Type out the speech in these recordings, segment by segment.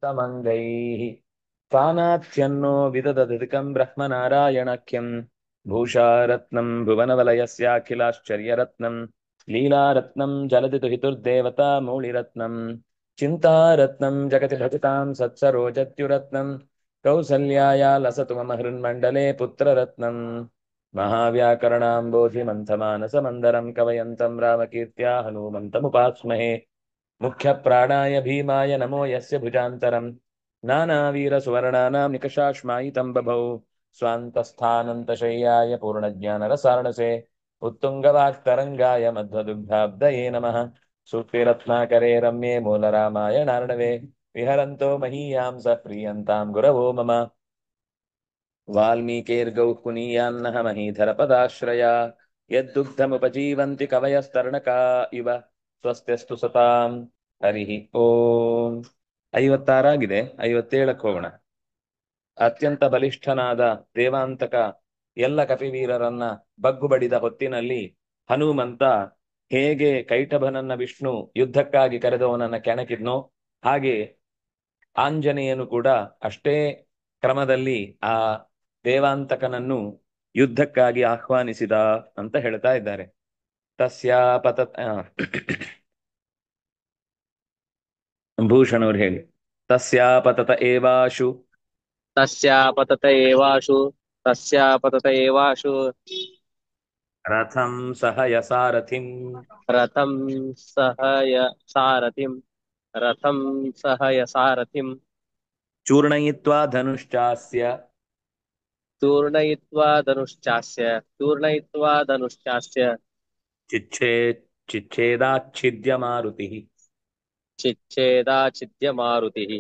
तमङ्गैः पानात्यन्नो विददधिकं ब्रह्मनारायणाख्यं भूषारत्नं भुवनवलयस्याखिलाश्चर्यरत्नं लीलारत्नं जलदि दुहितुर्देवता मौलिरत्नं चिन्तारत्नं जगति भजतां सत्सरोजत्युरत्नं कौसल्याया लसतु मम हृन्मण्डले पुत्ररत्नं महाव्याकरणाम्बोधिमन्थमानसमन्दरं कवयन्तं रामकीर्त्या हनूमन्तमुपास्महे मुख्यप्राणाय भीमाय नमो यस्य भुजान्तरम् नानावीरसुवर्णानां निकषाश्मायितं बभौ स्वान्तस्थानन्तशय्याय पूर्णज्ञानरसार्णसे उत्तुङ्गवाक्तरङ्गाय मध्वदुग्धाब्दये नमः सूक्तिरत्नाकरे रम्ये मूलरामायणार्णवे विहरन्तो महीयां स प्रीयन्तां गुरवो मम वाल्मीकिर्गौः कुनीयान्नः महीधरपदाश्रया यद्दुग्धमुपजीवन्ति कवयस्तरणका इव ಸ್ವಸ್ತ್ಯಸ್ತು ಸತಾಂ ಹರಿ ಓಂ 56 57ಕ್ಕೆ ಹೋಗೋಣ. ಅತ್ಯಂತ ಬಲಿಷ್ಠನಾದ ದೇವಾಂತಕ ಎಲ್ಲ ಕಪಿವೀರರನ್ನ ಬಗ್ಗು ಬಡಿದ ಹೊತ್ತಿನಲ್ಲಿ ಹನುಮಂತ ಹೇಗೆ ಕೈಟಭನನ್ನ ವಿಷ್ಣು ಯುದ್ಧಕ್ಕಾಗಿ ಕರೆದವನನ್ನ ಕೆಣಕಿದ್ನೋ ಹಾಗೆ ಆಂಜನೇಯನು ಕೂಡ ಅಷ್ಟೇ ಕ್ರಮದಲ್ಲಿ ಆ ದೇವಾಂತಕನನ್ನು ಯುದ್ಧಕ್ಕಾಗಿ ಆಹ್ವಾನಿಸಿದ ಅಂತ ಹೇಳ್ತಾ ಇದ್ದಾರೆ. ತಸ್ಯಾಪತ ಭೂಷಣ್ ಅವ್ರು ಹೇಳಿ. ತಸ್ಯಾಪತತ ಏವಾಶು तस्यापतत एवाशु तस्यापतत एवाशु ರಥಂ ಸಹಯಸಾರಥಿಂ रथं सह सारथिं रथं सह सारथिं ಚೂರ್ಣಯಿತ್ವಾ ಧನುಶ್ಚಾಸ್ಯ चूर्णयित्वा धनुश्चास्य ಚಿಚ್ಛೇ ಚಿಚ್ಛೇದಾಚ್ಛಿದ್ಯ ಮಾರುತಿ. चिच्छेदा छिद्य मारुतिः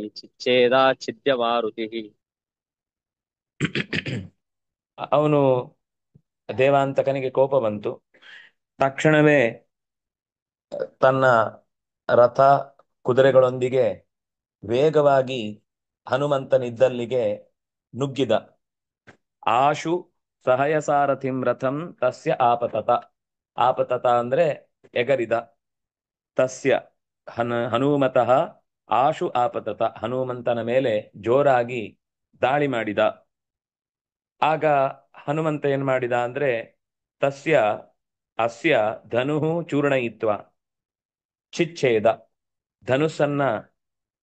ಅವನು ದೇವಾಂತಕನಿಗೆ ಕೋಪ ಬಂತು. ತಕ್ಷಣವೇ ತನ್ನ ರಥ ಕುದುರೆಗಳೊಂದಿಗೆ ವೇಗವಾಗಿ ಹನುಮಂತನಿದ್ದಲ್ಲಿಗೆ ನುಗ್ಗಿದ. ಆಶು ಸಹಯಸಾರಥಿಂ ರಥಂ ತಸ್ಯ ಆಪತತ. ಆಪತತ ಅಂದ್ರೆ ಎಗರಿದ. ತಸ್ಯ ಹನುಮತಃ ಆಶು ಆಪತತ. ಹನುಮಂತನ ಮೇಲೆ ಜೋರಾಗಿ ದಾಳಿ ಮಾಡಿದ. ಆಗ ಹನುಮಂತ ಏನ್ ಮಾಡಿದ ಅಂದ್ರೆ ತಸ್ಯ ಅಸ್ಯ ಧನುಹು ಚೂರ್ಣಯಿತ್ವ ಚಿಚ್ಛೇದ. ಧನುಸ್ಸನ್ನ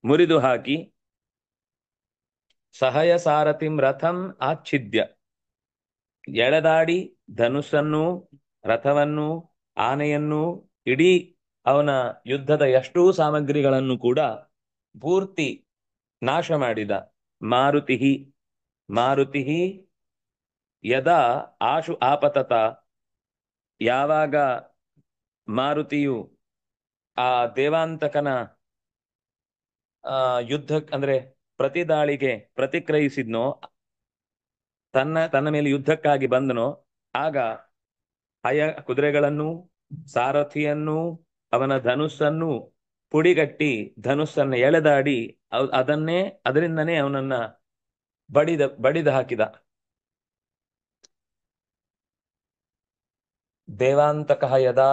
ಮುರಿದು ಹಾಕಿ ಸಹಯ ಸಾರಥಿಂ ರಥಂ ಆಚ್ಛಿದ್ಯ ಎಳೆದಾಡಿ ಧನುಸ್ಸನ್ನು ರಥವನ್ನು ಆನೆಯನ್ನು ಇಡೀ ಅವನ ಯುದ್ಧದ ಎಷ್ಟೂ ಸಾಮಗ್ರಿಗಳನ್ನು ಕೂಡ ಪೂರ್ತಿ ನಾಶ ಮಾಡಿದ. ಮಾರುತಿ ಮಾರುತಿ ಯದಾ ಆಶು ಆಪತತ. ಯಾವಾಗ ಮಾರುತಿಯು ಆ ದೇವಾಂತಕನ ಯುದ್ಧ ಅಂದ್ರೆ ಪ್ರತಿದಾಳಿಗೆ ಪ್ರತಿಕ್ರಿಯಿಸಿದ್ನೋ, ತನ್ನ ಮೇಲೆ ಯುದ್ಧಕ್ಕಾಗಿ ಬಂದನೋ, ಆಗ ಕುದುರೆಗಳನ್ನು ಸಾರಥಿಯನ್ನು ಅವನ ಧನುಸ್ಸನ್ನು ಪುಡಿಗಟ್ಟಿ ಧನುಸ್ಸನ್ನು ಎಳೆದಾಡಿ ಅದರಿಂದನೇ ಅವನನ್ನ ಬಡಿದ ಹಾಕಿದ. ದೇವಾಂತಕಃ ಯದಾ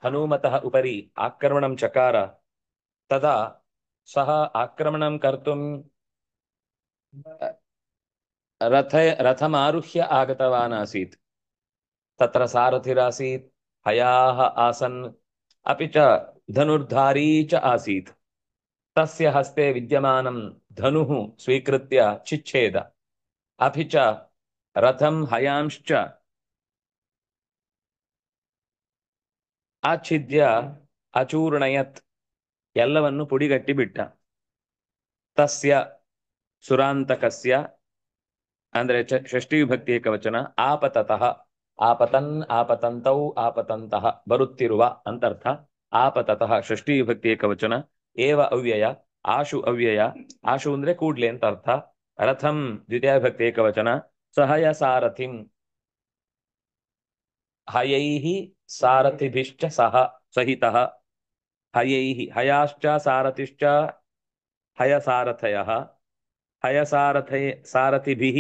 ಹನುಮತಃ ಉಪರಿ ಆಕ್ರಮಣಂ ಚಕಾರ ತದಾ ಸಹ ಆಕ್ರಮಣಂ ಕರ್ತುಂ ರಥಮಾರುಹ್ಯ ಆಗತವಾನ್ ಆಸೀತ್. ತತ್ರ ಸಾರಥಿರಾಸೀತ್, ಹಯಾಃ ಆಸನ್, ಅಪಿ ಚ ಧನುರ್ಧಾರೀ ಚ ಆಸೀತ್. ತಸ್ಯ ಹಸ್ತೆ ವಿದ್ಯಮಾನಂ ಧನುಃ ಸ್ವೀಕೃತ್ಯ ಚಿಚ್ಛೇದ. ಅಪಿ ಚ ರಥಂ ಹಯಾಂಶ್ಚ ಆಚ್ಛಿದ್ಯ ಅಚೂರ್ಣಯತ್. ಎಲ್ಲವನ್ನು ಪುಡಿಗಟ್ಟಿ ಬಿಟ್ಟ. ತಸ್ಯ ಸುರಾಂತಕಸ್ಯ ಅಂದ್ರೆ ಷಷ್ಠಿ ವಿಭಕ್ತಿ ಏಕವಚನ. ಆಪತತಃ ಆಪತನ್ ಆಪತಂತೌ ಆಪತಂತಹ ಬರುತ್ತಿರುವ ಅಂತರ್ಥ. ಆಪತತಃ ಷಷ್ಠಿ ವಿಭಕ್ತಿ ಏಕವಚನ. ಏವ ಅವ್ಯಯ ಆಶು ಅವ್ಯಯ. ಆಶು ಅಂದ್ರೆ ಕೂಡ್ಲೆ ಅಂತ ಅರ್ಥ. ರಥಂ ದ್ವಿತೀಯ ವಿಭಕ್ತಿ ಏಕವಚನ. ಸಹಯ ಸಾರಥಿಂ ಹಯೈಃ ಸಾರಥಿಭಿಶ್ಚ ಸಹ ಸಹಿತಃ. ಹಯೈಃ ಹಯಾಶ್ಚ ಸಾರಥಿಶ್ಚ ಹಯಸಾರಥಯಃ. ಸಾರಥಿಭಿಃ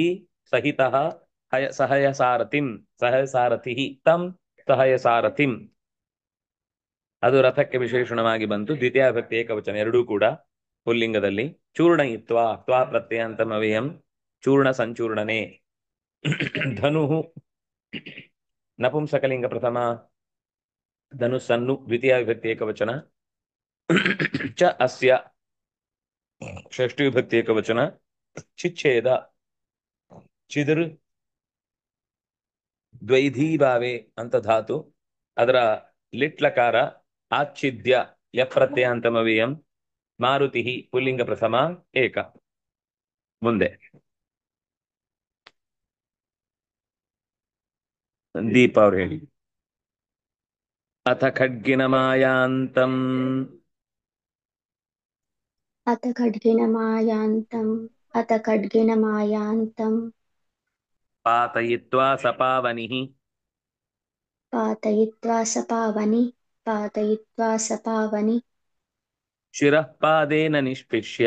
ಸಹಿತಃ ಸಹಯ ಸಾರಥಿಂ ಸಹಸಾರಥಿಃ ತಂ ಸಹಯ ಸಾರಥಿಂ. ಅದು ರಥಕ್ಕೆ ವಿಶೇಷಣವಾಗಿ ಬಂತು. ದ್ವಿತೀಯ ವಿಭಕ್ತಿ ಏಕವಚನ ಎರಡೂ ಕೂಡ. ಪುಲ್ಲಿಂಗದಲ್ಲಿ. ಚೂರ್ಣಯಿತ್ವಾ ತ್ವಾ ಪ್ರತ್ಯಯಾಂತಮವ್ಯಯಂ ಚೂರ್ಣ ಸಂಚೂರ್ಣನೆ. ಧನು ನಪುಂಸಕಲಿಂಗ ಪ್ರಥಮ, ಧನುಸ್ಸನ್ನು ದ್ವಿತೀಯ ವಿಭಕ್ತಿ ಏಕವಚನ. ಚ ಅಸ್ಯ ಷಷ್ಠಿ ವಿಭಕ್ತಿ ಏಕವಚನ. ಚಿಚ್ಛೇದ ಚಿದುರ್ ದ್ವೈಧೀಭಾವೆ ಅಂತ ಧಾತು, ಅದರ ಲಿಟ್ಲಕಾರ ಆಚ್ಛಿದ್ಯ ಯಪ್ರತ್ಯಯಾಂತಮವ್ಯಯಂ. ಮಾರುತಿ ಪುಲ್ಲಿಂಗ ಪ್ರಥಮ ಏಕ. ಮುಂದೆ ದೀಪ ಅವ್ರು ಹೇಳಿ. ಅಥ ಖಡ್ಗಿನ ಮಾಯಾಂತಂ अथ खड्गिनमायान्तम् अथ खड्गिनमायान्तम् ಪಾತಯಿತ್ವಾ ಸಪಾವನಿಃ पातयित्वा सपावनि ಶಿರಃ ಪಾದೇನ ನಿಷ್ಪಿಷ್ಯ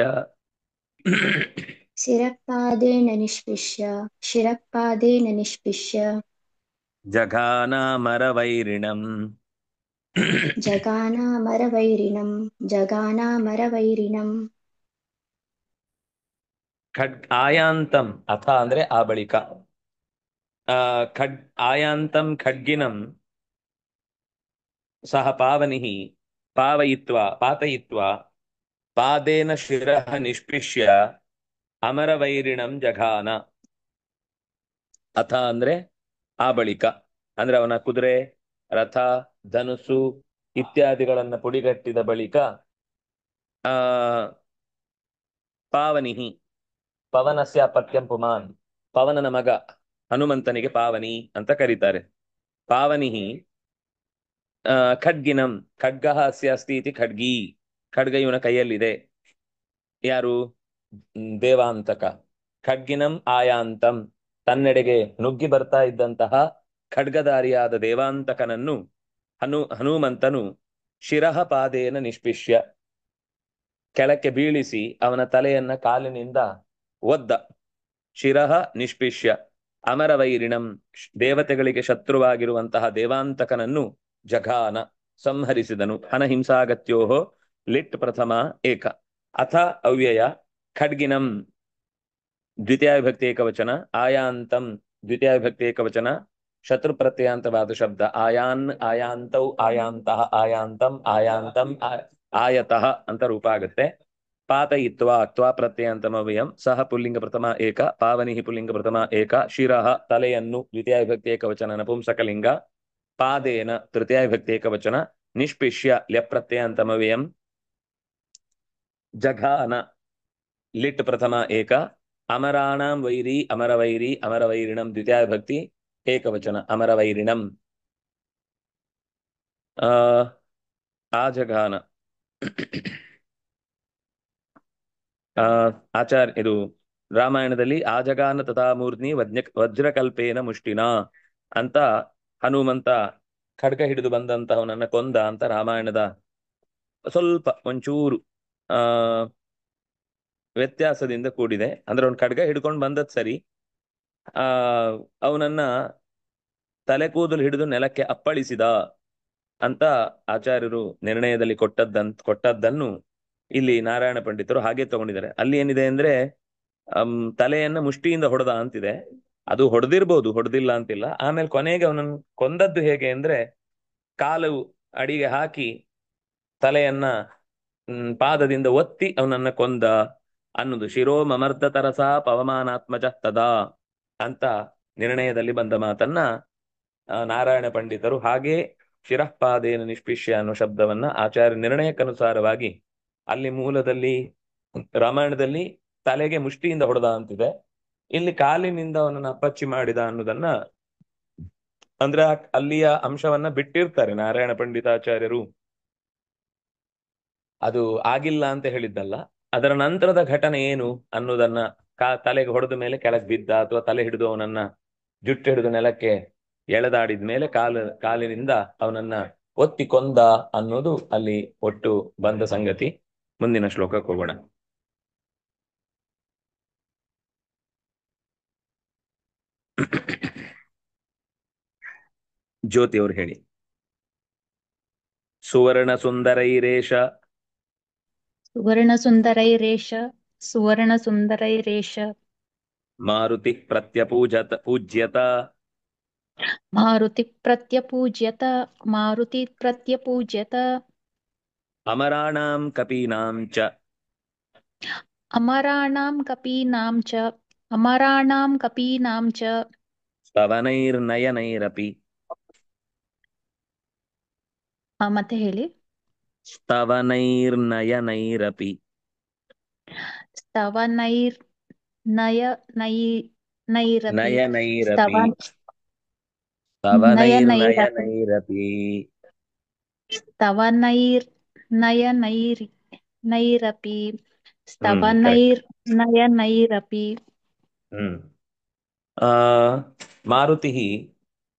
शिरःपादेन निष्पिष्य ಜಘಾನಾಮರವೈರಿಣಂ जगानामरवैरिणम् ಆಯಾಂತಂ ಅಥ ಅಂದ್ರೆ ಆ ಬಳಿಕ. ಆಯಾಂತಂ ಖಡ್ಗಿನಂ ಸಹ ಪಾವನಿಃ ಪಾತಯಿತ್ವಾ ಪಾದೇನ ಶಿರಃ ನಿಷ್ಪಿಷ್ಯ ಅಮರವೈರಿಣಂ ಜಘಾನ. ಅಥ ಅಂದ್ರೆ ಆ ಬಳಿಕ, ಅಂದ್ರೆ ಅವನ ಕುದುರೆ, ರಥ, ಧನುಸ್ಸು ಇತ್ಯಾದಿಗಳನ್ನ ಪುಡಿಗಟ್ಟಿದ ಬಳಿಕ ಆ ಪಾವನಿಹಿ ಪವನಸ್ಯ ಅಪತ್ಯಂ ಪುಮಾನ್, ಪವನನ ಮಗ ಹನುಮಂತನಿಗೆ ಪಾವನಿ ಅಂತ ಕರೀತಾರೆ. ಪಾವನಿಹಿ ಖಡ್ಗಿನಂ, ಖಡ್ಗ ಅಸ್ಯ ಅಸ್ತಿ ಇತಿ ಖಡ್ಗಿ, ಖಡ್ಗ ಇವನ ಕೈಯಲ್ಲಿದೆ. ಯಾರು? ದೇವಾಂತಕ. ಖಡ್ಗಿನಂ ಆಯಾಂತಂ, ತನ್ನೆಡೆಗೆ ನುಗ್ಗಿ ಬರ್ತಾ ಇದ್ದಂತಹ ಖಡ್ಗಧಾರಿಯಾದ ದೇವಾಂತಕನನ್ನು ಹನುಮಂತನು ಶಿರಃ ಪಾದೇನ ನಿಷ್ಪಿಷ್ಯ, ಕೆಳಕ್ಕೆ ಬೀಳಿಸಿ ಅವನ ತಲೆಯನ್ನ ಕಾಲಿನಿಂದ ಒದ್ದ. ಶಿರಃ ನಿಷ್ಪಿಷ್ಯ ಅಮರವೈರಿಣಂ, ದೇವತೆಗಳಿಗೆ ಶತ್ರುವಾಗಿರುವಂತಹ ದೇವಾಂತಕನನ್ನು ಜಘಾನ ಸಂಹರಿಸಿದನು. ಹನಹಿಂಸಾಗತ್ಯೋಹೋ ಲಿಟ್ ಪ್ರಥಮ ಏಕ. ಅಥ ಅವ್ಯಯ ಖಡ್ಗಿನಂ ದ್ವಿತೀಯ ವಿಭಕ್ತಿ ಏಕವಚನ, ಆಯಾಂತಂ ದ್ವಿತೀಯ ವಿಭಕ್ತಿ ಏಕವಚನ, ಶತ್ರು ಪ್ರತ್ಯಯಾಂತವಾದ ಶಬ್ದ. ಆಯಾನ್ ಆಯಾಂತೌ ಆಯಾಂತಃ ಆಯಾಂತಂ ಆಯಾಂತಂ ಆಯತಃ ಅಂತ ರೂಪ ಆಗುತ್ತೆ. ಪಾತಯಿತ್ವಾ ತ್ವಾ ಪ್ರತ್ಯಯಾಂತಮವ್ಯಯಂ ಸಹ ಪುಲ್ಲಿಂಗ ಪ್ರಥಮ ಏಕ, ಪಾವನಿ ಪುಲ್ಲಿಂಗ ಪ್ರಥಮ ಏಕ. ಶಿರಃ ತಲೆಯನ್ನು ದ್ವಿತೀಯ ವಿಭಕ್ತಿ ಏಕವಚನ ನಪುಂಸಕಲಿಂಗ, ಪಾದೇನ ತೃತೀಯ ವಿಭಕ್ತಿ ಏಕವಚನ, ನಿಷ್ಪಿಷ್ಯ ಲ್ಯಪ್ರತ್ಯಯಾಂತಮವ್ಯಯಂ ಜಘಾನ ಲಿಟ್ ಪ್ರಥಮ ಏಕ. ಅಮರಾಣಾಂ ವೈರಿ ಅಮರವೈರಿ ಅಮರವೈರಿಣಂ ದ್ವಿತೀಯ ವಿಭಕ್ತಿ ಏಕವಚನ ಅಮರವೈರಿಣಂ. ಆಜಘಾನ ಇದು ರಾಮಾಯಣದಲ್ಲಿ ಆಜಗಾನ ತಥಾ ಮೂರ್ಧ್ನಿ ವಜ್ರಕಲ್ಪೇನ ಮುಷ್ಟಿನ ಅಂತ ಹನುಮಂತ ಖಡ್ಗ ಹಿಡಿದು ಬಂದಂತಹವನನ್ನ ಕೊಂದ ಅಂತ ರಾಮಾಯಣದ ಸ್ವಲ್ಪ ಒಂಚೂರು ವ್ಯತ್ಯಾಸದಿಂದ ಕೂಡಿದೆ. ಅಂದ್ರೆ ಅವ್ನು ಖಡ್ಗ ಹಿಡ್ಕೊಂಡು ಬಂದದ್ ಸರಿ, ಅವನನ್ನ ತಲೆ ಕೂದಲು ಹಿಡಿದು ನೆಲಕ್ಕೆ ಅಪ್ಪಳಿಸಿದ ಅಂತ ಆಚಾರ್ಯರು ನಿರ್ಣಯದಲ್ಲಿ ಕೊಟ್ಟದ್ದನ್ನು ಇಲ್ಲಿ ನಾರಾಯಣ ಪಂಡಿತರು ಹಾಗೆ ತಗೊಂಡಿದ್ದಾರೆ. ಅಲ್ಲಿ ಏನಿದೆ ಅಂದ್ರೆ ತಲೆಯನ್ನ ಮುಷ್ಟಿಯಿಂದ ಹೊಡೆದ ಅಂತಿದೆ. ಅದು ಹೊಡೆದಿರ್ಬೋದು, ಹೊಡೆದಿಲ್ಲ ಅಂತಿಲ್ಲ. ಆಮೇಲೆ ಕೊನೆಗೆ ಅವನನ್ನು ಕೊಂದದ್ದು ಹೇಗೆ ಅಂದ್ರೆ ಕಾಲು ಅಡಿಗೆ ಹಾಕಿ ತಲೆಯನ್ನ ಪಾದದಿಂದ ಒತ್ತಿ ಅವನನ್ನ ಕೊಂದ ಅನ್ನೋದು. ಶಿರೋ ಮಮರ್ಧ ತರಸ ಪವಮಾನಾತ್ಮಜ ತದಾ ಅಂತ ನಿರ್ಣಯದಲ್ಲಿ ಬಂದ ಮಾತನ್ನ ನಾರಾಯಣ ಪಂಡಿತರು ಹಾಗೆ ಶಿರಃಪಾದೇನ ನಿಷ್ಪಿಷ್ಯ ಅನ್ನೋ ಶಬ್ದವನ್ನ ಆಚಾರ್ಯ ನಿರ್ಣಯಕ್ಕನುಸಾರವಾಗಿ ಅಲ್ಲಿ ಮೂಲದಲ್ಲಿ ರಾಮಾಯಣದಲ್ಲಿ ತಲೆಗೆ ಮುಷ್ಟಿಯಿಂದ ಹೊಡೆದ ಅಂತಿದೆ, ಇಲ್ಲಿ ಕಾಲಿನಿಂದ ಅವನನ್ನ ಅಪ್ಪಚ್ಚಿ ಮಾಡಿದ ಅನ್ನೋದನ್ನ, ಅಂದ್ರೆ ಅಲ್ಲಿಯ ಅಂಶವನ್ನ ಬಿಟ್ಟಿರ್ತಾರೆ ನಾರಾಯಣ ಪಂಡಿತಾಚಾರ್ಯರು. ಅದು ಆಗಿಲ್ಲ ಅಂತ ಹೇಳಿದ್ದಲ್ಲ, ಅದರ ನಂತರದ ಘಟನೆ ಏನು ಅನ್ನೋದನ್ನ ತಲೆಗೆ ಹೊಡೆದ ಮೇಲೆ ಕೆಳಗೆ ಬಿದ್ದ ಅಥವಾ ತಲೆ ಹಿಡಿದು ಅವನನ್ನ ಜುಟ್ಟು ಹಿಡಿದು ನೆಲಕ್ಕೆ ಎಳೆದಾಡಿದ ಮೇಲೆ ಕಾಲಿನಿಂದ ಅವನನ್ನ ಒತ್ತಿ ಕೊಂದ ಅನ್ನೋದು ಅಲ್ಲಿ ಒಟ್ಟು ಬಂದ ಸಂಗತಿ. ಮುಂದಿನ ಶ್ಲೋಕಕ್ಕೆ ಹೋಗೋಣ. ಜ್ಯೋತಿ ಅವರು ಹೇಳಿ. ಸುವರ್ಣ ಸುಂದರೈರೇಶ सुवर्णसुन्दरैरेष सुवर्णसुन्दरैरेष मारुतिः पूज्यत मारुतिः प्रत्यपूज्यत मारुतिः प्रत्यपूज्यत अमराणां कपीनां च अमराणां कपीनां च स्तवनैर्नयनैरपि ಮತ್ತೆ ಹೇಳಿ स्तवनैर्नयनैरपि ಸ್ತವನೈರ್ ನಯ ನೈ ನೈರಪಿ नयनैरपि ಸ್ತವನ್ ನಯನೈರಪಿ स्तवनैर्नयनैरपि ಸ್ತವನೈರ್ ನಯನೈರ್ ನೈರಪಿ करेक्ट ಸ್ತವನೈರ್ ನಯನೈರಪಿ हम्म मारुतिः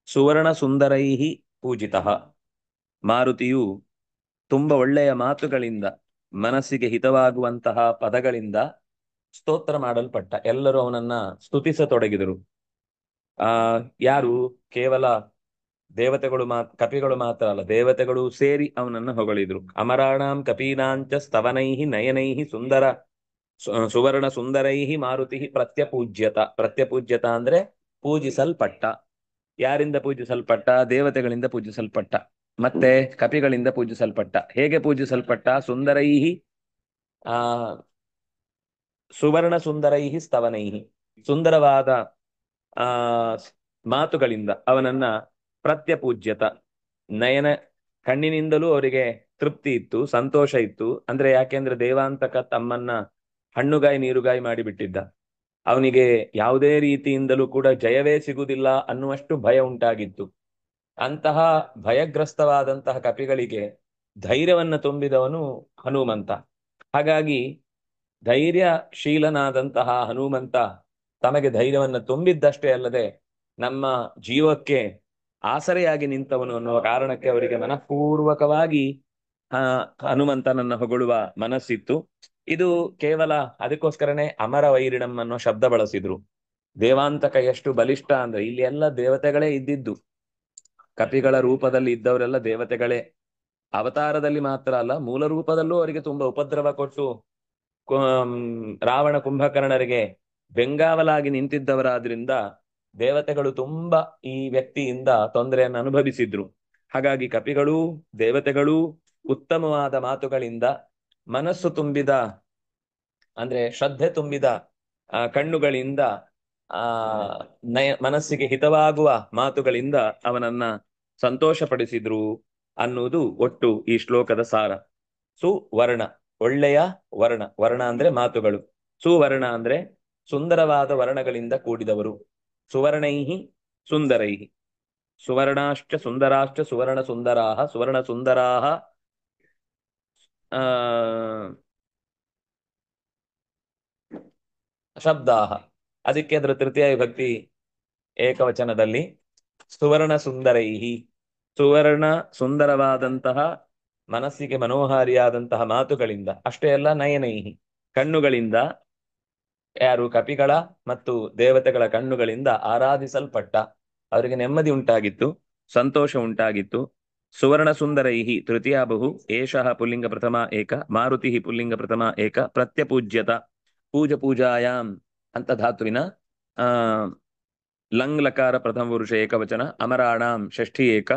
सुवर्णसुन्दरैः पूजितः ಮಾರುತಿಯು ತುಂಬ ಒಳ್ಳೆಯ ಮಾತುಗಳಿಂದ ಮನಸ್ಸಿಗೆ ಹಿತವಾಗುವಂತಹ ಪದಗಳಿಂದ ಸ್ತೋತ್ರ ಮಾಡಲ್ಪಟ್ಟ. ಎಲ್ಲರೂ ಅವನನ್ನ ಸ್ತುತಿಸತೊಡಗಿದರು. ಯಾರು? ಕೇವಲ ದೇವತೆಗಳು ಕಪಿಗಳು ಮಾತ್ರ ಅಲ್ಲ, ದೇವತೆಗಳು ಸೇರಿ ಅವನನ್ನ ಹೊಗಳಿದ್ರು. ಅಮರಾಣಾಂ ಕಪೀನಾಂಚ ಸ್ತವನೈಹಿ ನಯನೈಹಿ ಸುವರ್ಣ ಸುಂದರೈಹಿ ಮಾರುತಿ ಪ್ರತ್ಯಪೂಜ್ಯತ ಅಂದ್ರೆ ಪೂಜಿಸಲ್ಪಟ್ಟ. ಯಾರಿಂದ ಪೂಜಿಸಲ್ಪಟ್ಟ? ದೇವತೆಗಳಿಂದ ಪೂಜಿಸಲ್ಪಟ್ಟ, ಮತ್ತೆ ಕಪಿಗಳಿಂದ ಪೂಜಿಸಲ್ಪಟ್ಟ. ಹೇಗೆ ಪೂಜಿಸಲ್ಪಟ್ಟ? ಸುಂದರೈಹಿ ಆ ಸುವರ್ಣ ಸುಂದರೈಹಿ ಸ್ತವನೈಹಿ, ಸುಂದರವಾದ ಆ ಮಾತುಗಳಿಂದ ಅವನನ್ನ ಪ್ರತ್ಯಪೂಜ್ಯತ. ನಯನ ಕಣ್ಣಿನಿಂದಲೂ ಅವರಿಗೆ ತೃಪ್ತಿ ಇತ್ತು, ಸಂತೋಷ ಇತ್ತು. ಅಂದ್ರೆ ಯಾಕೆಂದ್ರೆ ದೇವಾಂತಕ ತಮ್ಮನ್ನ ಹಣ್ಣುಗಾಯಿ ನೀರುಗಾಯಿ ಮಾಡಿಬಿಟ್ಟಿದ್ದ. ಅವನಿಗೆ ಯಾವುದೇ ರೀತಿಯಿಂದಲೂ ಕೂಡ ಜಯವೇ ಸಿಗುವುದಿಲ್ಲ ಅನ್ನುವಷ್ಟು ಭಯ ಉಂಟಾಗಿತ್ತು. ಅಂತಹ ಭಯಗ್ರಸ್ತವಾದಂತಹ ಕಪಿಗಳಿಗೆ ಧೈರ್ಯವನ್ನ ತುಂಬಿದವನು ಹನುಮಂತ. ಹಾಗಾಗಿ ಧೈರ್ಯಶೀಲನಾದಂತಹ ಹನುಮಂತ ತಮಗೆ ಧೈರ್ಯವನ್ನ ತುಂಬಿದ್ದಷ್ಟೇ ಅಲ್ಲದೆ ನಮ್ಮ ಜೀವಕ್ಕೆ ಆಸರೆಯಾಗಿ ನಿಂತವನು ಅನ್ನುವ ಕಾರಣಕ್ಕೆ ಅವರಿಗೆ ಮನಃಪೂರ್ವಕವಾಗಿ ಹನುಮಂತನನ್ನ ಹೊಗಳುವ ಮನಸ್ಸಿತ್ತು. ಇದು ಕೇವಲ ಅದಕ್ಕೋಸ್ಕರನೇ ಅಮರ ವೈರಿಣಂ ಅನ್ನೋ ಶಬ್ದ ಬಳಸಿದ್ರು. ದೇವಾಂತಕ ಎಷ್ಟು ಬಲಿಷ್ಠ ಅಂದ್ರೆ, ಇಲ್ಲಿ ಎಲ್ಲ ದೇವತೆಗಳೇ ಇದ್ದಿದ್ದು. ಕಪಿಗಳ ರೂಪದಲ್ಲಿ ಇದ್ದವರೆಲ್ಲ ದೇವತೆಗಳೇ. ಅವತಾರದಲ್ಲಿ ಮಾತ್ರ ಅಲ್ಲ, ಮೂಲ ರೂಪದಲ್ಲೂ ಅವರಿಗೆ ತುಂಬಾ ಉಪದ್ರವ ಕೊಟ್ಟು ರಾವಣ ಕುಂಭಕರ್ಣರಿಗೆ ಬೆಂಗಾವಲಾಗಿ ನಿಂತಿದ್ದವರಾದ್ರಿಂದ ದೇವತೆಗಳು ತುಂಬಾ ಈ ವ್ಯಕ್ತಿಯಿಂದ ತೊಂದರೆಯನ್ನು ಅನುಭವಿಸಿದ್ರು. ಹಾಗಾಗಿ ಕಪಿಗಳು ದೇವತೆಗಳು ಉತ್ತಮವಾದ ಮಾತುಗಳಿಂದ, ಮನಸ್ಸು ತುಂಬಿದ ಅಂದ್ರೆ ಶ್ರದ್ಧೆ ತುಂಬಿದ ಕಣ್ಣುಗಳಿಂದ, ಮನಸ್ಸಿಗೆ ಹಿತವಾಗುವ ಮಾತುಗಳಿಂದ ಅವನನ್ನ ಸಂತೋಷಪಡಿಸಿದ್ರು ಅನ್ನುವುದು ಒಟ್ಟು ಈ ಶ್ಲೋಕದ ಸಾರ. ಸುವರ್ಣ, ಒಳ್ಳೆಯ ವರ್ಣ. ವರ್ಣ ಅಂದ್ರೆ ಮಾತುಗಳು. ಸುವರ್ಣ ಅಂದ್ರೆ ಸುಂದರವಾದ ವರ್ಣಗಳಿಂದ ಕೂಡಿದವರು. ಸುವರ್ಣೈಹಿ ಸುಂದರೈಹಿ, ಸುವರ್ಣಾಶ್ಚ ಸುಂದರಾಶ್ಚ ಸುವರ್ಣ ಸುಂದರಾಹ ಸುವರ್ಣ ಸುಂದರಾಹ ಶಬ್ದಾಹ. ಅದಕ್ಕೆ ಅದರ ತೃತೀಯ ವಿಭಕ್ತಿ ಏಕವಚನದಲ್ಲಿ ಸುವರ್ಣ ಸುಂದರೈಹಿ, ಸುವರ್ಣ ಸುಂದರವಾದಂತಹ ಮನಸ್ಸಿಗೆ ಮನೋಹಾರಿಯಾದಂತಹ ಮಾತುಗಳಿಂದ, ಅಷ್ಟೇ ಅಲ್ಲ ನಯನೈಹಿ, ಕಣ್ಣುಗಳಿಂದ, ಯಾರು? ಕಪಿಗಳ ಮತ್ತು ದೇವತೆಗಳ ಕಣ್ಣುಗಳಿಂದ ಆರಾಧಿಸಲ್ಪಟ್ಟ. ಅವರಿಗೆ ನೆಮ್ಮದಿ ಉಂಟಾಗಿತ್ತು, ಸಂತೋಷ ಉಂಟಾಗಿತ್ತು. ಸುವರ್ಣ ಸುಂದರೈಹಿ ತೃತೀಯ ಬಹು, ಏಷಃ ಪುಲ್ಲಿಂಗ ಪ್ರಥಮ ಏಕ, ಮಾರುತಿ ಪುಲ್ಲಿಂಗ ಪ್ರಥಮ ಏಕ, ಪ್ರತ್ಯಪೂಜ್ಯತ ಪೂಜಾಯಾಂ ಅಂತ ಧಾತುವಿನ ಲಂಗ್ ಲಕಾರ ಪ್ರಥಮ ಪುರುಷ ಏಕವಚನ, ಅಮರಾಣಾಂ ಷಷ್ಠಿ ಏಕ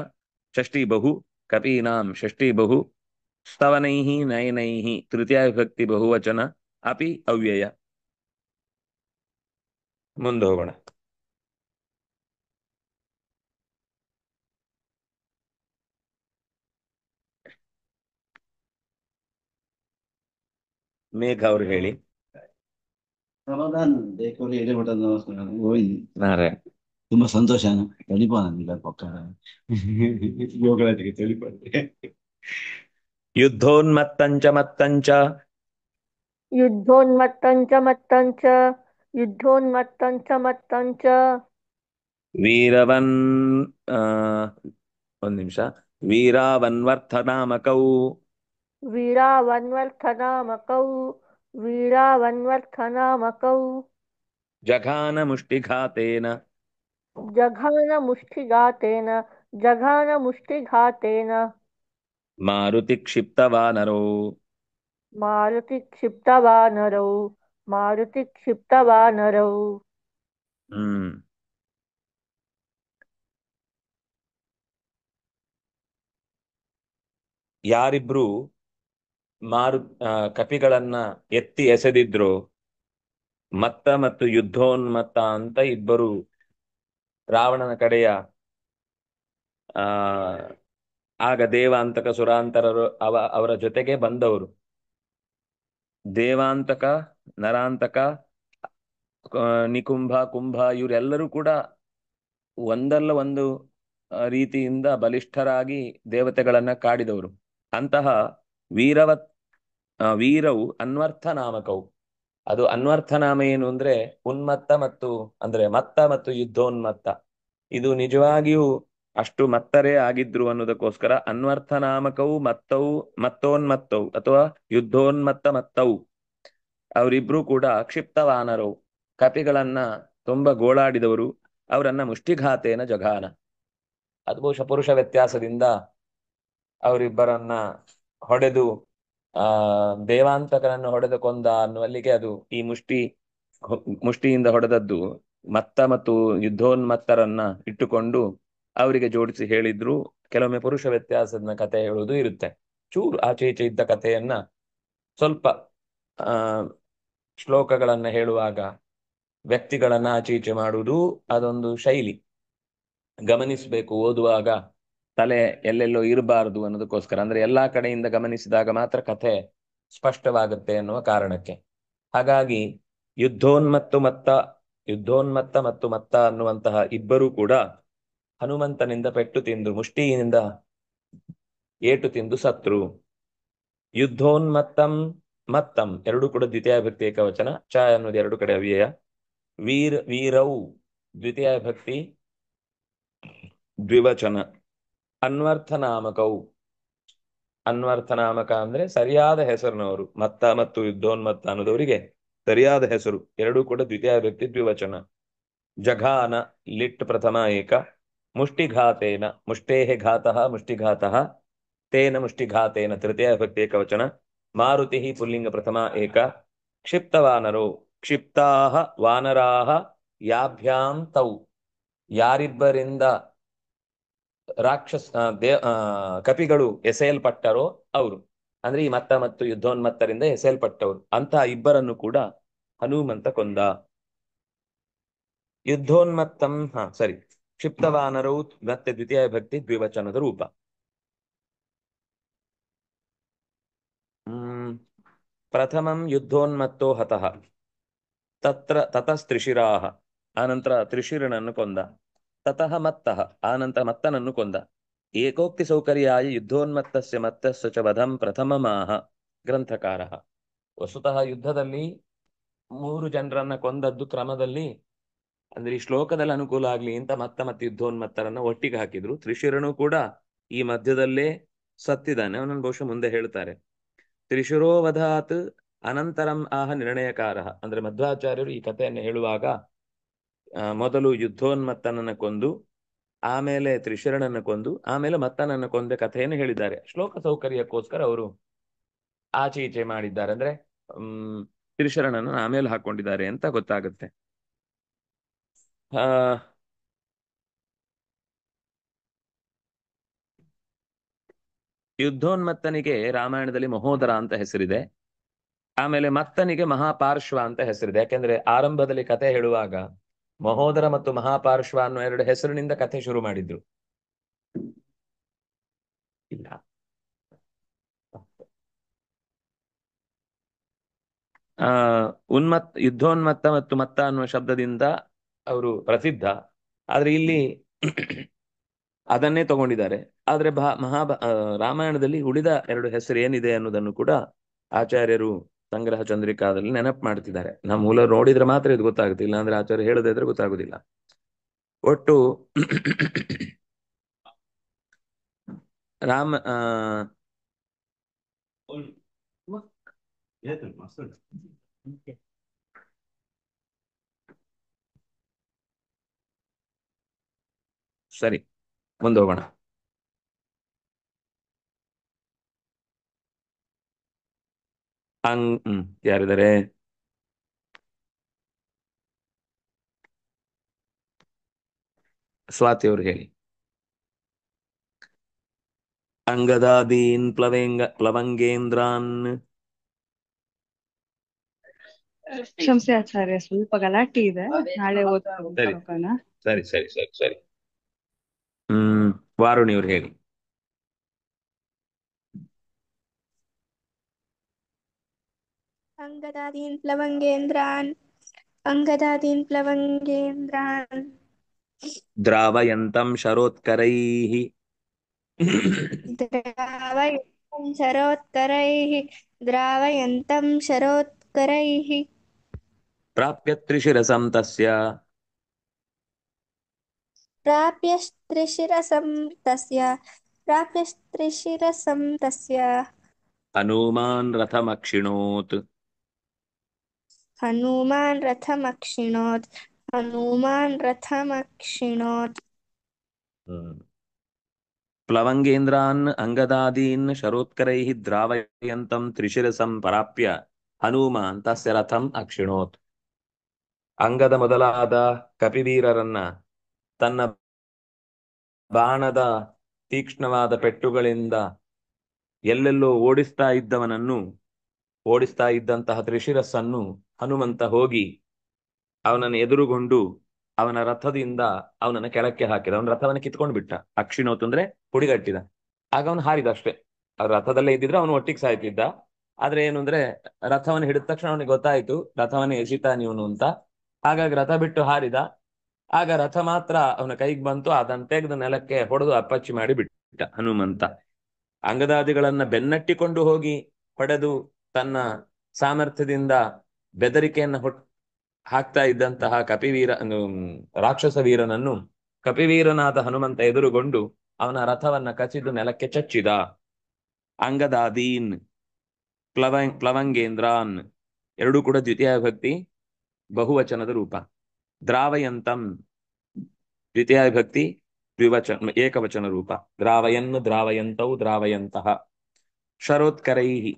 ಷಷ್ಠಿ ಬಹು, ಕಪೀನಾಂ ಷಷ್ಠಿ ಬಹು, ಸ್ತವನೈಹಿ ನಯನೈಹಿ ತೃತೀಯ ವಿಭಕ್ತಿ ಬಹುವಚನ, ಅಪಿ ಅವ್ಯಯ. ಮುಂದೆ ಹೋಗೋಣ. ಮೇಘ ಅವ್ರು ಹೇಳಿ. ತುಂಬಾ ಸಂತೋಷ ತೆಳಿಪಾನ ಪಕ್ಕ ಯೋಗಗಳಿಗೆ ತೆಳಿಪಾಡ್ರೆ ಯುದ್ಧೋನ್ಮತ್ತಂಚ ಮತ್ತಂಚ ಯುದ್ಧೋನ್ಮತ್ತಂಚ ಮತ್ತಂಚ ಯುದ್ಧೋನ್ಮತ್ತಂಚ ಮತ್ತಂಚ ವೀರವನ್ ಒಂದ್ ನಿಮಿಷ. ವೀರಾವನ್ವರ್ಥನಾಮಕೌ ವೀರಾವನ್ವರ್ಥನಾಮಕೌ ವೀರಾವನ್ವರ್ಥನಾಮಕೌ ಜಘಾನ ಮುಷ್ಟಿಘಾತೇನ ಜಘಾನ ಮುಷ್ಟಿಘಾತೇನ ಜಘಾನ ಮುಷ್ಟಿಘಾತೇನ ಮಾರುತಿ ಕ್ಷಿಪ್ತವಾನರೋ ಮಾರುತಿ ಕ್ಷಿಪ್ತವಾನರೌ ಮಾರುತಿ ಕ್ಷಿಪ್ತವಾನರೌ ಹ್ಮ್ ಯಾರಿಬ್ರು ಮಾರು ಕಪಿಗಳನ್ನ ಎತ್ತಿ ಎಸೆದಿದ್ರು, ಮತ್ತ ಮತ್ತು ಯುದ್ಧೋನ್ಮತ್ತ ಅಂತ ಇಬ್ಬರು ರಾವಣನ ಕಡೆಯ ಆ ಆಗ ದೇವಾಂತಕ ಸುರಾಂತರರು ಅವರ ಜೊತೆಗೆ ಬಂದವರು. ದೇವಾಂತಕ, ನರಾಂತಕ, ನಿಕುಂಭ, ಕುಂಭ ಇವರೆಲ್ಲರೂ ಕೂಡ ಒಂದಲ್ಲ ಒಂದು ರೀತಿಯಿಂದ ಬಲಿಷ್ಠರಾಗಿ ದೇವತೆಗಳನ್ನ ಕಾಡಿದವರು. ಅಂತಹ ವೀರವತ್ ವೀರವು ಅನ್ವರ್ಥ ನಾಮಕವು. ಅದು ಅನ್ವರ್ಥ ನಾಮ ಏನು ಅಂದ್ರೆ ಉನ್ಮತ್ತ ಮತ್ತು ಅಂದ್ರೆ ಮತ್ತ ಮತ್ತು ಯುದ್ಧೋನ್ಮತ್ತ. ಇದು ನಿಜವಾಗಿಯೂ ಅಷ್ಟು ಮತ್ತರೇ ಆಗಿದ್ರು ಅನ್ನೋದಕ್ಕೋಸ್ಕರ ಅನ್ವರ್ಥ ನಾಮಕವು ಮತ್ತವು ಮತ್ತೋನ್ಮತ್ತವು ಅಥವಾ ಯುದ್ಧೋನ್ಮತ್ತ ಮತ್ತವು. ಅವರಿಬ್ರು ಕೂಡ ಕ್ಷಿಪ್ತವಾನರು, ಕಪಿಗಳನ್ನ ತುಂಬಾ ಗೋಳಾಡಿದವರು. ಅವರನ್ನ ಮುಷ್ಟಿಘಾತೇನ ಜಘಾನ. ಅದು ಬಹುಶಃ ಪುರುಷ ವ್ಯತ್ಯಾಸದಿಂದ ಅವರಿಬ್ಬರನ್ನ ಹೊಡೆದು ದೇವಾಂತಕನನ್ನು ಹೊಡೆದು ಕೊಂದ ಅನ್ನುವಲ್ಲಿಗೆ ಅದು ಈ ಮುಷ್ಟಿಯಿಂದ ಹೊಡೆದದ್ದು ಮತ್ತ ಮತ್ತು ಯುದ್ಧೋನ್ಮತ್ತರನ್ನ ಇಟ್ಟುಕೊಂಡು ಅವರಿಗೆ ಜೋಡಿಸಿ ಹೇಳಿದ್ರು. ಕೆಲವೊಮ್ಮೆ ಪುರುಷ ವ್ಯತ್ಯಾಸದ ಕಥೆ ಹೇಳುವುದು ಇರುತ್ತೆ. ಚೂರು ಆಚೆ ಈಚೆ ಇದ್ದ ಕಥೆಯನ್ನ ಸ್ವಲ್ಪ ಶ್ಲೋಕಗಳನ್ನ ಹೇಳುವಾಗ ವ್ಯಕ್ತಿಗಳನ್ನ ಆಚೆ ಈಚೆ ಮಾಡುವುದು ಅದೊಂದು ಶೈಲಿ. ಗಮನಿಸಬೇಕು ಓದುವಾಗ, ತಲೆ ಎಲ್ಲೆಲ್ಲೋ ಇರಬಾರದು ಅನ್ನೋದಕ್ಕೋಸ್ಕರ. ಅಂದ್ರೆ ಎಲ್ಲಾ ಕಡೆಯಿಂದ ಗಮನಿಸಿದಾಗ ಮಾತ್ರ ಕಥೆ ಸ್ಪಷ್ಟವಾಗುತ್ತೆ ಎನ್ನುವ ಕಾರಣಕ್ಕೆ. ಹಾಗಾಗಿ ಯುದ್ಧೋನ್ಮತ್ತ ಮತ್ತು ಮತ್ತ ಅನ್ನುವಂತಹ ಇಬ್ಬರೂ ಕೂಡ ಹನುಮಂತನಿಂದ ಪೆಟ್ಟು ತಿಂದು, ಮುಷ್ಟಿಯಿಂದ ಏಟು ತಿಂದು ಸತ್ರು. ಯುದ್ಧೋನ್ಮತ್ತಂ ಮತ್ತಂ ಎರಡು ಕೂಡ ದ್ವಿತೀಯ ಭಕ್ತಿ ಏಕವಚನ, ಚ ಅನ್ನೋದು ಎರಡು ಕಡೆ ಅವ್ಯಯ. ವೀರೌ ದ್ವಿತೀಯ ಭಕ್ತಿ ದ್ವಿವಚನ. ಅನ್ವರ್ಥನಾಮಕವು, ಅನ್ವರ್ಥನಾಮಕ ಅಂದ್ರೆ ಸರಿಯಾದ ಹೆಸರಿನವರು. ಮತ್ತ ಮತ್ತು ಯುದ್ಧೋನ್ಮತ್ತ ಅನ್ನೋದವರಿಗೆ ಸರಿಯಾದ ಹೆಸರು. ಎರಡೂ ಕೂಡ ದ್ವಿತೀಯ ವ್ಯಕ್ತಿ ದ್ವಿವಚನ. ಜಘಾನ ಲಿಟ್ ಪ್ರಥಮ ಏಕ. ಮುಷ್ಟಿಘಾತೇನ ಮುಷ್ಟೇಹ ಘಾತಃ ಮುಷ್ಟಿಘಾತಃ ತೇನ ಮುಷ್ಟಿಘಾತೇನ ತೃತೀಯ ಭಕ್ತಿ ಏಕವಚನ. ಮಾರುತಿ ಪುಲ್ಲಿಂಗ ಪ್ರಥಮ ಏಕ. ಕ್ಷಿಪ್ತವಾನರೋ ಕ್ಷಿಪ್ತಾಹ ವಾನರಾಹ ಯಾಭ್ಯಾಂ ತೌ. ಯಾರಿಬ್ಬರಿಂದ ಕಪಿಗಳು ಎಸೆಯಲ್ಪಟ್ಟರೋ ಅವರು, ಅಂದ್ರೆ ಈ ಮತ್ತ ಮತ್ತು ಯುದ್ಧೋನ್ಮತ್ತರಿಂದ ಎಸೆಯಲ್ಪಟ್ಟವರು. ಅಂತಹ ಇಬ್ಬರನ್ನು ಕೂಡ ಹನುಮಂತ ಕೊಂದ. ಯುದ್ಧೋನ್ಮತ್ತಂ ಸರಿ, ಕ್ಷಿಪ್ತವಾನರೌ ಮತ್ತೆ ದ್ವಿತೀಯ ಭಕ್ತಿ ದ್ವಿವಚನದ ರೂಪ. ಪ್ರಥಮಂ ಯುದ್ಧೋನ್ಮತ್ತೋ ಹತಃ ತತಸ್ತ್ರಿಶಿರಾಹ. ಆನಂತರ ತ್ರಿಶಿರನನ್ನು ಕೊಂದ. ತತಃ ಮತ್ತಃ ಆನಂತರ ಮತ್ತನನ್ನು ಕೊಂದ. ಏಕೋಕ್ತಿ ಸೌಕರ್ಯಾಯ ಯುದ್ಧೋನ್ಮತ್ತಸ್ಯ ಮತ್ತಸ್ಯ ಚ ವಧಂ ಪ್ರಥಮಮಾಹ ಗ್ರಂಥಕಾರಃ. ವಸ್ತುತಃ ಯುದ್ಧದಲ್ಲಿ 3 ಜನರನ್ನ ಕೊಂದದ್ದು ಕ್ರಮದಲ್ಲಿ, ಅಂದ್ರೆ ಈ ಶ್ಲೋಕದಲ್ಲಿ ಅನುಕೂಲ ಆಗ್ಲಿ ಅಂತ ಮತ್ತೆ ಯುದ್ಧೋನ್ಮತ್ತರನ್ನ ಒಟ್ಟಿಗೆ ಹಾಕಿದ್ರು. ತ್ರಿಶಿರನು ಕೂಡ ಈ ಮಧ್ಯದಲ್ಲೇ ಸತ್ತಿದ್ದಾನೆ, ಅವನನ್ನು ಬಹುಶಃ ಮುಂದೆ ಹೇಳ್ತಾರೆ. ತ್ರಿಶಿರೋವಧಾತ್ ಅನಂತರಂ ಆಹ ನಿರ್ಣಯಕಾರ. ಅಂದ್ರೆ ಮಧ್ವಾಚಾರ್ಯರು ಈ ಕಥೆಯನ್ನು ಹೇಳುವಾಗ ಮೊದಲು ಯುದ್ಧೋನ್ಮತ್ತನನ್ನ ಕೊಂದು, ಆಮೇಲೆ ತ್ರಿಶಿರನನ್ನ ಕೊಂದು, ಆಮೇಲೆ ಮತ್ತನನ್ನ ಕೊಂದ ಕಥೆಯನ್ನು ಹೇಳಿದ್ದಾರೆ. ಶ್ಲೋಕ ಸೌಕರ್ಯಕ್ಕೋಸ್ಕರ ಅವರು ಆಚೆ ಈಚೆ ಮಾಡಿದ್ದಾರೆ. ಅಂದ್ರೆ ತ್ರಿಶಿರನನ್ನು ಆಮೇಲೆ ಹಾಕೊಂಡಿದ್ದಾರೆ ಅಂತ ಗೊತ್ತಾಗುತ್ತೆ. ಯುದ್ಧೋನ್ಮತ್ತನಿಗೆ ರಾಮಾಯಣದಲ್ಲಿ ಮಹೋದರ ಅಂತ ಹೆಸರಿದೆ. ಆಮೇಲೆ ಮತ್ತನಿಗೆ ಮಹಾಪಾರ್ಶ್ವ ಅಂತ ಹೆಸರಿದೆ. ಯಾಕೆಂದ್ರೆ ಆರಂಭದಲ್ಲಿ ಕಥೆ ಹೇಳುವಾಗ ಮಹೋದರ ಮತ್ತು ಮಹಾಪಾರ್ಶ್ವ ಅನ್ನೋ ಎರಡು ಹೆಸರಿನಿಂದ ಕಥೆ ಶುರು ಮಾಡಿದ್ರು. ಇಲ್ಲ, ಯುದ್ಧೋನ್ಮತ್ತ ಮತ್ತು ಮತ್ತ ಅನ್ನುವ ಶಬ್ದದಿಂದ ಅವರು ಪ್ರಸಿದ್ಧ. ಆದ್ರೆ ಇಲ್ಲಿ ಅದನ್ನೇ ತಗೊಂಡಿದ್ದಾರೆ. ಆದ್ರೆ ರಾಮಾಯಣದಲ್ಲಿ ಉಳಿದ ಎರಡು ಹೆಸರು ಏನಿದೆ ಅನ್ನೋದನ್ನು ಕೂಡ ಆಚಾರ್ಯರು ಸಂಗ್ರಹ ಚಂದ್ರಿಕಾದಲ್ಲಿ ನೆನಪು ಮಾಡ್ತಿದ್ದಾರೆ. ನಮ್ಮ ಮೂಲ ನೋಡಿದ್ರೆ ಮಾತ್ರ ಇದು ಗೊತ್ತಾಗುತ್ತೆ, ಇಲ್ಲ ಅಂದ್ರೆ ಆಚಾರ್ಯ ಹೇಳದೇ ಇದ್ರೆ ಗೊತ್ತಾಗುದಿಲ್ಲ. ಒಟ್ಟು ರಾಮ ಸರಿ, ಮುಂದೆ ಹೋಗೋಣ. ಯಾರಿದ್ದಾರೆ? ಸ್ವಾತಿ ಅವ್ರು ಹೇಳಿ. ಅಂಗದಾದೀನ್ ಪ್ಲವಂಗೇಂದ್ರಾನ್. ಕ್ಷಮಿಸಿ ಆಚಾರ್ಯ, ಸ್ವಲ್ಪ ಗಲಾಟೆ ಇದೆ, ನಾಳೆ ಸರಿ ಓದ್ಕೊಳ್ಳೋಣ. ಸರಿ ಸರಿ ಸರಿ ಸರಿ. ವಾರುಣಿ ಅವ್ರು ಹೇಳಿ. अंगदादीन् प्लवङ्गेन्द्रान् अंगदादीन् प्लवङ्गेन्द्रान् ದ್ರಾವಯಂತಂ ಶರೋತ್ಕರೈಃ द्रावयन्तं शरोत्करैः द्रावयन्तं शरोत्करैः ಪ್ರಾಪ್ಯ ತ್ರಿಶಿರಸಂ ತಸ್ಯ प्राप्यस्त्रिशिरसं तस्य ಹನುಮಾನ್ ರಥಮಕ್ಷಿಣೋತ್. हनूमान् रथमक्षिणोत् ಪ್ಲವಂಗೇಂದ್ರಾನ್ ಅಂಗದಾದೀನ್ ಶರೋತ್ಕರೈಃ ದ್ರಾವಯಂತಂ ತ್ರಿಶಿರಸಂ ಪ್ರಾಪ್ಯ ಹನುಮಾನ್ ತಸ್ಯ ರಥಂ ಅಕ್ಷಿಣೋತ್. ಅಂಗದ ಮೊದಲಾದ ಕಪಿವೀರರನ್ನ ತನ್ನ ಬಾಣದ ತೀಕ್ಷ್ಣವಾದ ಪೆಟ್ಟುಗಳಿಂದ ಎಲ್ಲೆಲ್ಲೋ ಓಡಿಸ್ತಾ ಇದ್ದಂತಹ ತ್ರಿಶಿರಸ್ಸನ್ನು ಹನುಮಂತ ಹೋಗಿ ಅವನನ್ನು ಎದುರುಗೊಂಡು ಅವನ ರಥದಿಂದ ಅವನನ್ನು ಕೆಳಕ್ಕೆ ಹಾಕಿದ. ಅವನ ರಥವನ್ನು ಕಿತ್ಕೊಂಡು ಬಿಟ್ಟ. ಅಕ್ಷಿಣೋತ್ ಅಂದ್ರೆ ಪುಡಿಗಟ್ಟಿದ. ಆಗ ಅವನು ಹಾರಿದ ಅಷ್ಟೇ. ಆ ರಥದಲ್ಲೇ ಇದ್ದಿದ್ರೆ ಅವನು ಒಟ್ಟಿಗೆ ಸಾಯ್ತಿದ್ದ. ಆದ್ರೆ ಏನು ಅಂದ್ರೆ ರಥವನ್ನು ಹಿಡಿದ ತಕ್ಷಣ ಅವನಿಗೆ ಗೊತ್ತಾಯ್ತು ರಥವನ್ನು ಎಸಿತಾನೆ ಇವನು ಅಂತ. ಹಾಗಾಗಿ ರಥ ಬಿಟ್ಟು ಹಾರಿದ. ಆಗ ರಥ ಮಾತ್ರ ಅವನ ಕೈಗೆ ಬಂತು. ಅದನ್ನು ತೆಗೆದು ನೆಲಕ್ಕೆ ಹೊಡೆದು ಅಪ್ಪಚ್ಚಿ ಮಾಡಿ ಬಿಟ್ಟ ಹನುಮಂತ. ಅಂಗದಾದಿಗಳನ್ನ ಬೆನ್ನಟ್ಟಿಕೊಂಡು ಹೋಗಿ ಹೊಡೆದು ತನ್ನ ಸಾಮರ್ಥ್ಯದಿಂದ ಬೆದರಿಕೆಯನ್ನು ಹಾಕ್ತಾ ಇದ್ದಂತಹ ರಾಕ್ಷಸ ವೀರನನ್ನು ಕಪಿವೀರನಾದ ಹನುಮಂತ ಎದುರುಗೊಂಡು ಅವನ ರಥವನ್ನ ಕಸಿದು ನೆಲಕ್ಕೆ ಚಚ್ಚಿದ. ಅಂಗದಾದೀನ್ ಪ್ಲವಂಗೇಂದ್ರಾನ್ ಎರಡೂ ಕೂಡ ದ್ವಿತೀಯ ವಿಭಕ್ತಿ ಬಹುವಚನದ ರೂಪ. ದ್ರಾವಯಂತಂ ದ್ವಿತೀಯ ವಿಭಕ್ತಿ ಏಕವಚನ ರೂಪ. ದ್ರಾವಯನ್ ದ್ರಾವಯಂತೌ ದ್ರಾವಯಂತಹ. ಶರೋತ್ಕರೈಹಿ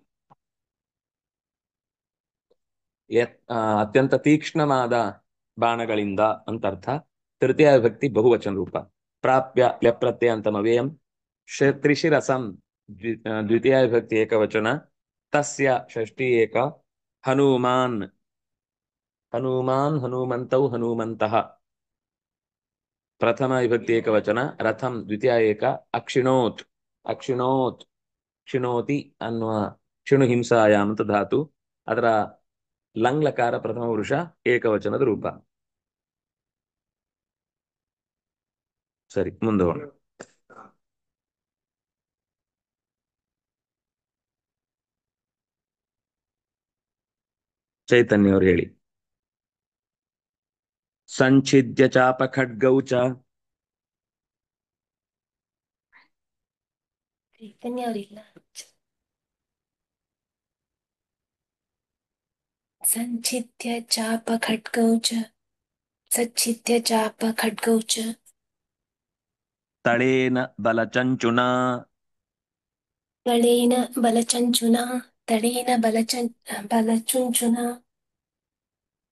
ಅತ್ಯಂತ ತೀಕ್ಷ್ಣವಾದ ಬಾಣಗಳಿಂದ ಅಂತರ್ಥ. ತೃತೀಯ ವಿಭಕ್ತಿ ಬಹುವಚನ ರೂಪ. ಪ್ರಾಪ್ಯ ಲೆಪ್ರತ್ಯಯ ಅಂತಮವ್ಯಯಂ. ತ್ರಿಶಿರಸಂ ದ್ವಿತೀಯ ವಿಭಕ್ತಿ ಏಕವಚನ. ತಸ್ಯ ಷಷ್ಠಿ ಏಕ. ಹನುಮಾನ್ ಹನುಮಂತೌ ಹನುಮಂತಃ ಪ್ರಥಮ ವಿಭಕ್ತಿ ಏಕವಚನ. ರಥಂ ದ್ವಿತೀಯ ಏಕ. ಅಕ್ಷಿಣೋತ್ ಕ್ಷಿಣೋತಿ ಅನ್ನುವ ಕ್ಷಿಣು ಹಿಂಸಾಯಾಮ್ ಅಂತ ಧಾತು. ಅದರ ಲಂಗ್ಲಕಾರ ಪ್ರಥಮ ಪುರುಷ ಏಕವಚನದ ರೂಪ. ಸರಿ, ಮುಂದೆ ಚೈತನ್ಯ ಅವರು ಹೇಳಿ. ಸಂಚಿದ್ಯ ಚಾಪ ಖಡ್ಗೌ ಚ. ಚೈತನ್ಯ ಅವರಿಲ್ಲ. ಸಂಚಿದ್ಯ ಚಾಪ ಖಡ್ಗೌ ಚ ತಳೇನ ಬಲಚಂಚುನಾ ಬಲಚುಂಚುನಾ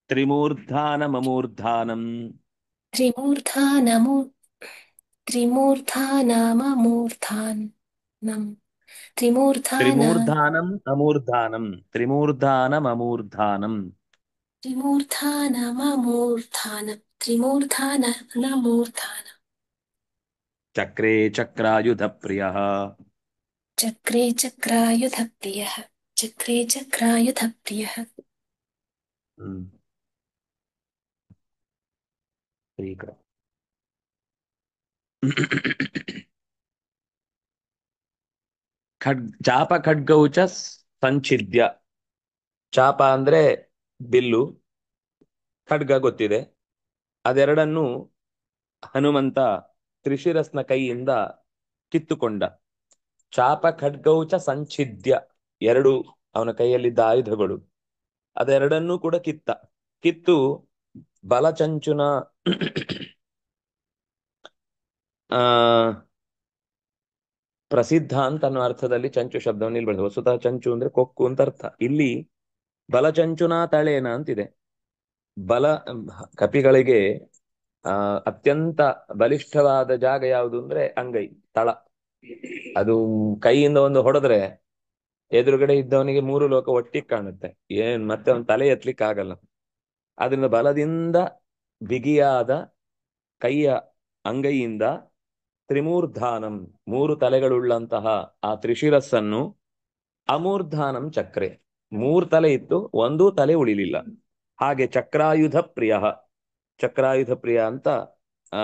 ತ್ರಿಮೂರ್ಧಾನಮೂರ್ಧಾನಂ ತ್ರಿಮೂರ್ಧಾನಮೂರ್ಧಾನಂ ಚಕ್ರೇ ಚಕ್ರಾಯುಧ ಪ್ರಿಯಃ. ಚಾಪ ಖಡ್ಗೌ ಚ ಸಂಚಿದ್ಯ. ಚಾಪ ಅಂದ್ರೆ ಬಿಲ್ಲು, ಖಡ್ಗ ಗೊತ್ತಿದೆ. ಅದೆರಡನ್ನು ಹನುಮಂತ ತ್ರಿಶಿರಸ್ನ ಕೈಯಿಂದ ಕಿತ್ತುಕೊಂಡ. ಚಾಪ ಖಡ್ಗೌ ಚ ಸಂಚಿದ್ಯ, ಎರಡು ಅವನ ಕೈಯಲ್ಲಿದ್ದ ಆಯುಧಗಳು, ಅದೆರಡನ್ನೂ ಕೂಡ ಕಿತ್ತು ಬಲಚಂಚುನ ಪ್ರಸಿದ್ಧ ಅಂತ ಅನ್ನೋ ಅರ್ಥದಲ್ಲಿ ಚಂಚು ಶಬ್ದವನ್ನು ಇಲ್ಲಿ ಬಳಸಿ. ವಸುತಃ ಚಂಚು ಅಂದ್ರೆ ಕೊಕ್ಕು ಅಂತ ಅರ್ಥ. ಇಲ್ಲಿ ಬಲಚಂಚುನಾ ತಳೇನ ಅಂತಿದೆ. ಬಲ ಕಪಿಗಳಿಗೆ ಅತ್ಯಂತ ಬಲಿಷ್ಠವಾದ ಜಾಗ ಯಾವುದು ಅಂದ್ರೆ ಅಂಗೈ, ತಳ. ಅದು ಕೈಯಿಂದ ಒಂದು ಹೊಡೆದ್ರೆ ಎದುರುಗಡೆ ಇದ್ದವನಿಗೆ ಮೂರು ಲೋಕ ಒಟ್ಟಿಗೆ ಕಾಣುತ್ತೆ, ಮತ್ತೆ ಅವನ ತಲೆ ಎತ್ತಲಿಕ್ಕೆ ಆಗಲ್ಲ. ಆದ್ರಿಂದ ಬಲದಿಂದ ಬಿಗಿಯಾದ ಕೈಯ ಅಂಗೈಯಿಂದ ತ್ರಿಮೂರ್ಧಾನಂ, ಮೂರು ತಲೆಗಳುಳ್ಳಂತಹ ಆ ತ್ರಿಶಿರಸ್ಸನ್ನು, ಅಮೂರ್ಧಾನಂ ಚಕ್ರೆ, ಮೂರು ತಲೆ ಇತ್ತು, ಒಂದೂ ತಲೆ ಉಳಿಲಿಲ್ಲ. ಹಾಗೆ ಚಕ್ರಾಯುಧ ಪ್ರಿಯ, ಚಕ್ರಾಯುಧ ಪ್ರಿಯ ಅಂತ ಆ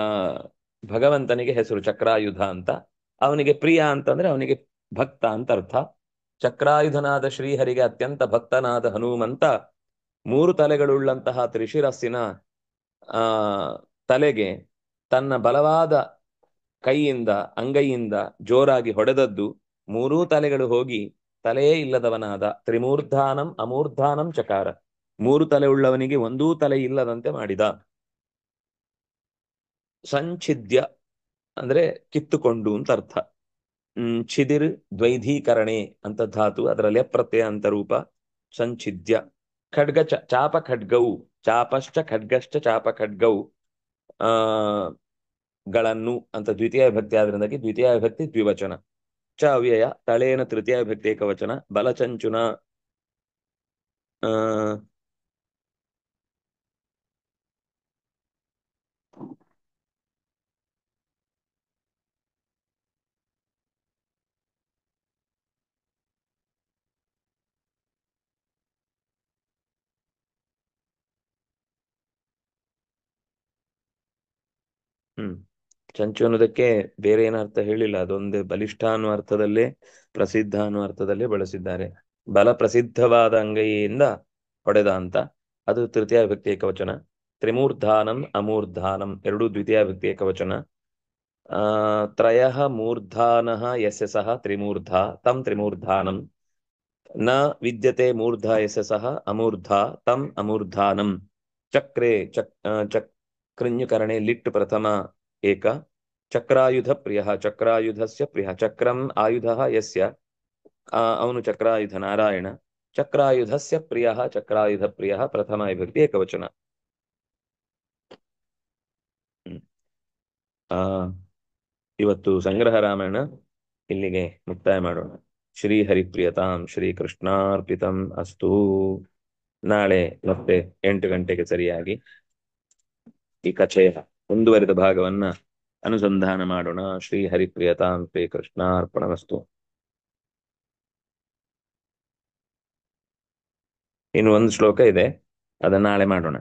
ಭಗವಂತನಿಗೆ ಹೆಸರು ಚಕ್ರಾಯುಧ ಅಂತ. ಅವನಿಗೆ ಪ್ರಿಯ ಅಂತಂದ್ರೆ ಅವನಿಗೆ ಭಕ್ತ ಅಂತ ಅರ್ಥ. ಚಕ್ರಾಯುಧನಾದ ಶ್ರೀಹರಿಗೆ ಅತ್ಯಂತ ಭಕ್ತನಾದ ಹನುಮಂತ ಮೂರು ತಲೆಗಳುಳ್ಳಂತಹ ತ್ರಿಶಿರಸ್ಸಿನ ತಲೆಗೆ ತನ್ನ ಬಲವಾದ ಕೈಯಿಂದ ಅಂಗೈಯಿಂದ ಜೋರಾಗಿ ಹೊಡೆದದ್ದು ಮೂರೂ ತಲೆಗಳು ಹೋಗಿ ತಲೆಯೇ ಇಲ್ಲದವನಾದ ತ್ರಿಮೂರ್ಧಾನಂ ಅಮೂರ್ಧಾನಂ ಚಕಾರ, ಮೂರು ತಲೆ ಉಳ್ಳವನಿಗೆ ಒಂದೂ ತಲೆ ಇಲ್ಲದಂತೆ ಮಾಡಿದ. ಸಂಛಿದ್ಯ ಅಂದ್ರೆ ಕಿತ್ತುಕೊಂಡು ಅಂತ ಅರ್ಥ. ಛಿದಿರ್ ದ್ವೈಧೀಕರಣೆ ಅಂತ ಧಾತು, ಅದರಲ್ಲಿ ಅಪ್ರತ್ಯಯ ಅಂತ ರೂಪ. ಸಂಛಿದ್ಯ. ಖಡ್ಗ ಚಾಪ ಖಡ್ಗೌ, ಚಾಪಶ್ಚ ಖಡ್ಗಶ್ಚ ಚಾಪ ಖಡ್ಗೌ ಗಳನ್ನು ಅಂತ ದ್ವಿತೀಯ ವಿಭಕ್ತಿ ಆದ್ರಿಂದಾಗಿ ದ್ವಿತೀಯ ವಿಭಕ್ತಿ ದ್ವಿವಚನ. ಚ ಅವ್ಯಯ, ತಳೇನ ತೃತೀಯ ವಿಭಕ್ತಿ ಏಕವಚನ. ಬಲಚಂಚುನ ಚಂಚು ಅನ್ನೋದಕ್ಕೆ ಬೇರೆ ಏನರ್ಥ ಹೇಳಿಲ್ಲ, ಅದೊಂದೇ ಬಲಿಷ್ಠ ಅನ್ನೋ ಅರ್ಥದಲ್ಲೇ ಪ್ರಸಿದ್ಧ ಅನ್ನೋ ಅರ್ಥದಲ್ಲೇ ಬಳಸಿದ್ದಾರೆ. ಬಲ ಪ್ರಸಿದ್ಧವಾದ ಅಂಗೈಯಿಂದ ಹೊಡೆದ ಅಂತ, ಅದು ತೃತೀಯ ವಿಭಕ್ತಿ ಏಕವಚನ. ತ್ರಿಮೂರ್ಧಾನಂ ಅಮೂರ್ಧಾನಂ ಎರಡೂ ದ್ವಿತೀಯ ವಿಭಕ್ತಿ ಏಕವಚನ. ತ್ರಯಃ ಮೂರ್ಧಾನಃ ಯಸ್ಯ ಸಹ ತ್ರಿಮೂರ್ಧ ತಂ ತ್ರಿಮೂರ್ಧಾನಂ. ನ ವಿದ್ಯತೆ ಮೂರ್ಧ ಯಸ್ಯ ಸಹ ಅಮೂರ್ಧ ತಂ ಅಮೂರ್ಧಾನಂ. ಚಕ್ರೆ ಚಕ್ರಣ್ಯಕರಣೆ ಲಿಟ್ ಪ್ರಥಮ ಏಕ. ಚಕ್ರಾಯುಧ ಪ್ರಿಯ, ಚಕ್ರಾಯುಧಸ್ಯ ಪ್ರಿಯ. ಚಕ್ರಂ ಆಯುಧ ಯಸ್ಯ, ಅವನು ಚಕ್ರಾಯುಧ ನಾರಾಯಣ. ಚಕ್ರಾಯುಧಸ್ಯ ಪ್ರಿಯ, ಚಕ್ರಾಯುಧ ಪ್ರಿಯ ಪ್ರಥಮ ವಿಭಕ್ತಿ ಏಕವಚನ. ಇವತ್ತು ಸಂಗ್ರಹ ರಾಮಾಯಣ ಇಲ್ಲಿಗೆ ಮುಕ್ತಾಯ ಮಾಡೋಣ. ಶ್ರೀ ಹರಿಪ್ರಿಯತಾಂ ಶ್ರೀ ಕೃಷ್ಣಾರ್ಪಿತಂ ಅಸ್ತು. ನಾಳೆ ಮತ್ತೆ 8 ಗಂಟೆಗೆ ಸರಿಯಾಗಿ ಈ ಕಥೆಯ ಮುಂದುವರಿದ ಭಾಗವನ್ನ ಅನುಸಂಧಾನ ಮಾಡೋಣ. ಶ್ರೀ ಹರಿಪ್ರಿಯತಾಂ ಶ್ರೀ ಕೃಷ್ಣಾರ್ಪಣಮಸ್ತು. ಇನ್ನು ಒಂದು ಶ್ಲೋಕ ಇದೆ, ಅದನ್ನ ನಾಳೆ ಮಾಡೋಣ.